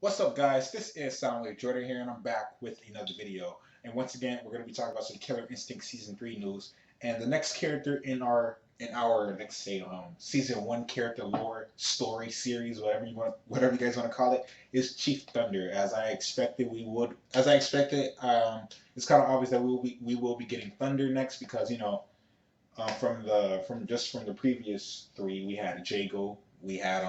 What's up, guys? This is Soundwave Jordan here, and I'm back with another video. And once again, we're going to be talking about some Killer Instinct Season 3 news. And the next character in our let's say Season 1 character lore story series, whatever you guys want to call it, is Chief Thunder. As I expected, it's kind of obvious that we will be getting Thunder next because from the previous three, we had Jago, we had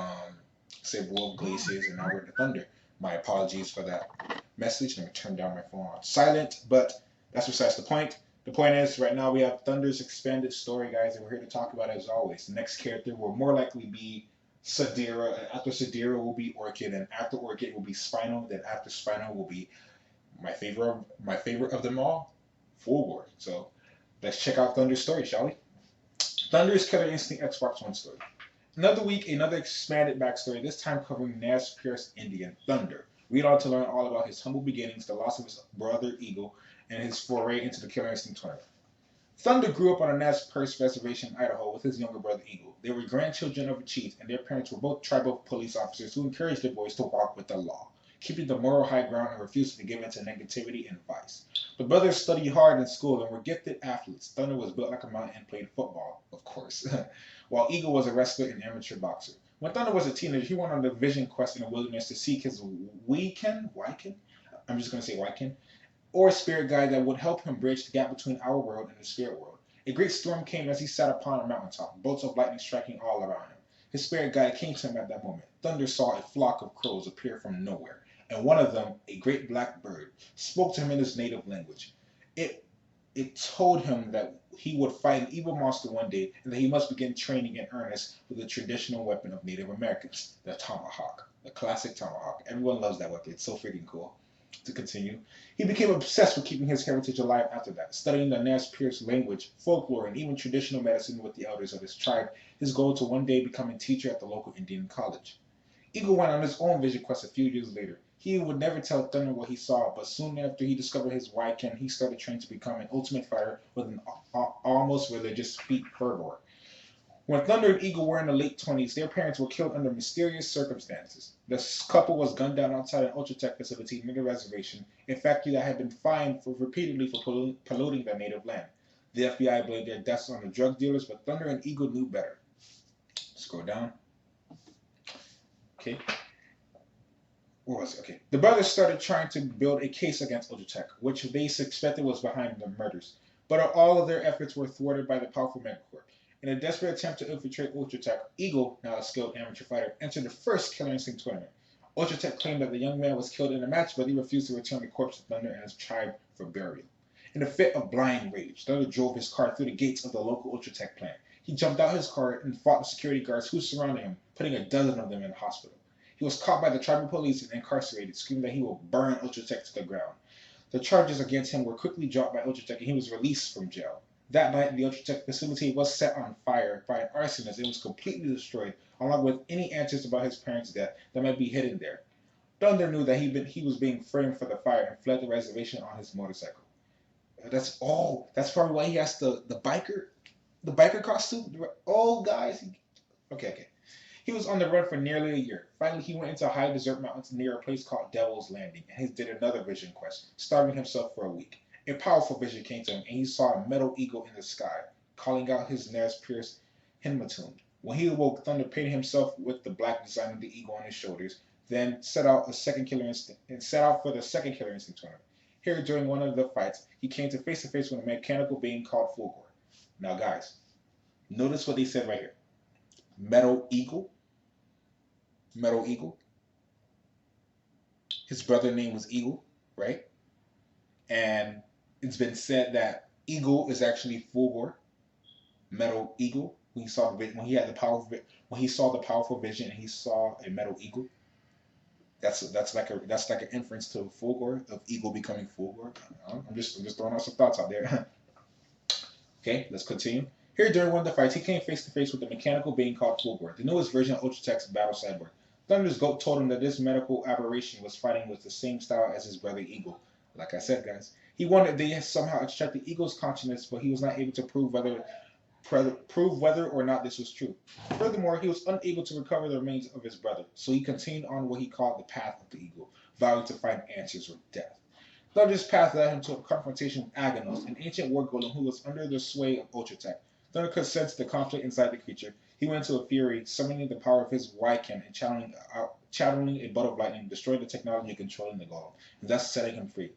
say Wolf Glaciers, and now we're the Thunder. My apologies for that message. Let me turn down my phone on silent, but that's besides the point. The point is, right now we have Thunder's expanded story, guys, and we're here to talk about it as always. The next character will more likely be Sadira, and after Sadira will be Orchid, and after Orchid will be Spinal, then after Spinal will be my favorite of them all, Fulgor. So let's check out Thunder's story, shall we? Thunder's Killer Instinct Xbox One story. Another week, another expanded backstory, this time covering Nez Perce Indian Thunder. Read on to learn all about his humble beginnings, the loss of his brother Eagle, and his foray into the Killer Instinct tournament. Thunder grew up on a Nez Perce reservation in Idaho with his younger brother Eagle. They were grandchildren of a chief, and their parents were both tribal police officers who encouraged their boys to walk with the law, keeping the moral high ground and refusing to give in to negativity and vice. The brothers studied hard in school and were gifted athletes. Thunder was built like a mountain and played football, of course, while Eagle was a wrestler and amateur boxer. When Thunder was a teenager, he went on a vision quest in the wilderness to seek his Wyken? I'm just going to say Wyken, or a spirit guide that would help him bridge the gap between our world and the spirit world. A great storm came as he sat upon a mountaintop, bolts of lightning striking all around him. His spirit guide came to him at that moment. Thunder saw a flock of crows appear from nowhere, and one of them, a great black bird, spoke to him in his native language. It it told him that he would fight an evil monster one day and that he must begin training in earnest with the traditional weapon of Native Americans, the tomahawk, the classic tomahawk. Everyone loves that weapon. It's so freaking cool. To continue, he became obsessed with keeping his heritage alive after that, studying the Nez Perce language, folklore, and even traditional medicine with the elders of his tribe, his goal to one day become a teacher at the local Indian college. Eagle went on his own vision quest a few years later. He would never tell Thunder what he saw, but soon after he discovered his Wyken, he started training to become an ultimate fighter with an almost religious fervor. When Thunder and Eagle were in the late 20s, their parents were killed under mysterious circumstances. The couple was gunned down outside an Ultratech facility near the reservation, a factory that had been fined repeatedly for polluting their native land. The FBI blamed their deaths on the drug dealers, but Thunder and Eagle knew better. Scroll down. Okay. What was it? Okay. The brothers started trying to build a case against Ultratech, which they suspected was behind the murders. But all of their efforts were thwarted by the powerful Megacorp. In a desperate attempt to infiltrate Ultratech, Eagle, now a skilled amateur fighter, entered the first Killer Instinct tournament. Ultratech claimed that the young man was killed in the match, but he refused to return the corpse to Thunder and his tribe for burial. In a fit of blind rage, Thunder drove his car through the gates of the local Ultratech plant. He jumped out his car and fought the security guards who surrounded him, putting a dozen of them in the hospital. He was caught by the tribal police and incarcerated, screaming that he will burn Ultratech to the ground. The charges against him were quickly dropped by Ultratech and he was released from jail. That night, the Ultratech facility was set on fire by an arsonist and was completely destroyed, along with any answers about his parents' death that might be hidden there. Thunder knew that he was being framed for the fire and fled the reservation on his motorcycle. That's all. That's probably why he has the biker costume. Oh, guys. Okay, okay. He was on the run for nearly a year. Finally, he went into high desert mountains near a place called Devil's Landing, and he did another vision quest, starving himself for a week. A powerful vision came to him, and he saw a metal eagle in the sky, calling out his Nez Perce Hinmatun. When he awoke, Thunder painted himself with the black design of the eagle on his shoulders, then set out for the second Killer Instinct tournament. Here, during one of the fights, he came to face with a mechanical being called Fulgor. Now, guys, notice what they said right here. Metal eagle. Metal Eagle. His brother name was Eagle, right? And it's been said that Eagle is actually Fulgor, Metal Eagle. When he saw the powerful vision and he saw a Metal Eagle, that's like an inference to Fulgor of Eagle becoming Fulgor. I'm just throwing out some thoughts out there. Okay, let's continue. Here, during one of the fights, he came face to face with a mechanical being called Fulgor, the newest version of Ultratech's battle cyborg. Thunder's goat told him that this medical aberration was fighting with the same style as his brother Eagle. Like I said, guys, he wanted they somehow extract the Eagle's consciousness, but he was not able to prove prove whether or not this was true. Furthermore, he was unable to recover the remains of his brother, so he continued on what he called the path of the eagle, vowing to find answers or death. Thunder's path led him to a confrontation with Aghanos, an ancient war golem who was under the sway of Ultratech. Thunder could sense the conflict inside the creature. He went into a fury, summoning the power of his Wycan and channeling a bolt of lightning, destroying the technology controlling the golem, and thus setting him free.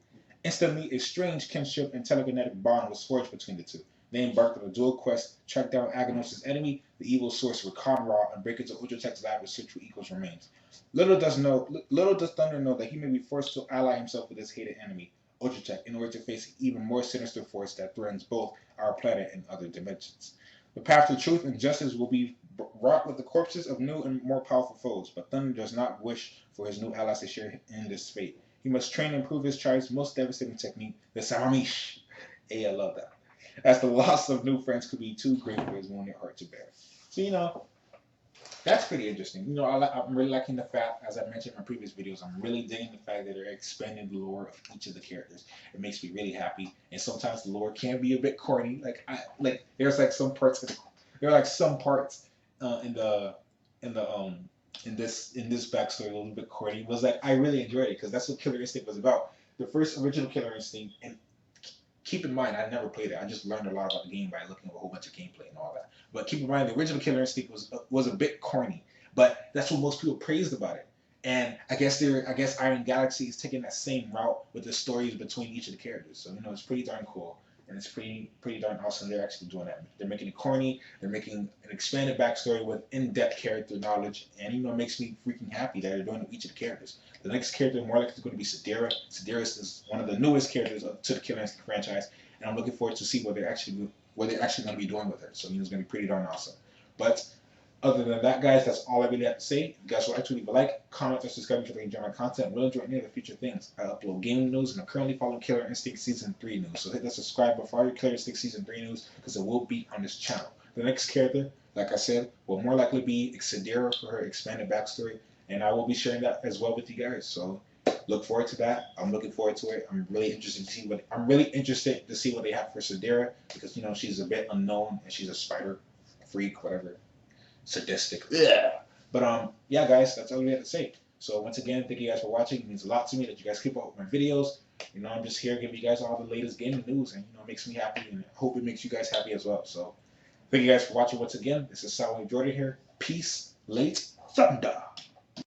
Instantly, a strange kinship and telekinetic bond was forged between the two. They embarked on a dual quest, track down Aghanos' enemy, the evil sorcerer Khan Ra, and break into Ultratech's lab to search for Eco's remains. Little does Thunder know that he may be forced to ally himself with his hated enemy, Ultratech, in order to face an even more sinister force that threatens both our planet and other dimensions. The path to truth and justice will be wrought with the corpses of new and more powerful foes, but Thunder does not wish for his new allies to share in this fate. He must train and improve his tribe's most devastating technique, the Samamish. Hey, I love that. As the loss of new friends could be too great for his wounded heart to bear. So, that's pretty interesting. I'm really liking the fact, as I mentioned in my previous videos, I'm really digging the fact that they're expanding the lore of each of the characters. It makes me really happy. And sometimes the lore can be a bit corny. There's some parts. There are some parts in this backstory a little bit corny. It was I really enjoyed it because that's what Killer Instinct was about. The first original Killer Instinct, and keep in mind, I never played it. I just learned a lot about the game by looking at a whole bunch of gameplay and all that. But keep in mind, the original Killer Instinct was a bit corny, but that's what most people praised about it. And I guess Iron Galaxy is taking that same route with the stories between each of the characters. So it's pretty darn cool, and it's pretty darn awesome. They're actually doing that. They're making it corny. They're making an expanded backstory with in-depth character knowledge, and it makes me freaking happy that they're doing it with each of the characters. The next character more likely is going to be Sidera. Sidera is one of the newest characters to the Killer Instinct franchise, and I'm looking forward to see what they're actually going to be doing with her. So it's going to be pretty darn awesome. But other than that, guys, that's all I really have to say. If you guys would actually leave a like, comment, or subscribe if you enjoy my content. I will enjoy any of the future things. I upload gaming news, and I'm currently following Killer Instinct Season 3 news. So hit the subscribe button for all your Killer Instinct Season 3 news, because it will be on this channel. The next character, like I said, will more likely be Sidera for her expanded backstory, and I will be sharing that as well with you guys. So look forward to that. I'm looking forward to it. I'm really interested to see what they have for Sidera, because she's a bit unknown and she's a spider freak, whatever, sadistic. Yeah. But yeah, guys, that's all we have to say. So once again, thank you guys for watching. It means a lot to me that you guys keep up with my videos. I'm just here giving you guys all the latest gaming news, and it makes me happy, and I hope it makes you guys happy as well. So thank you guys for watching once again. This is Soundwave Jordan here. Peace, late thunder.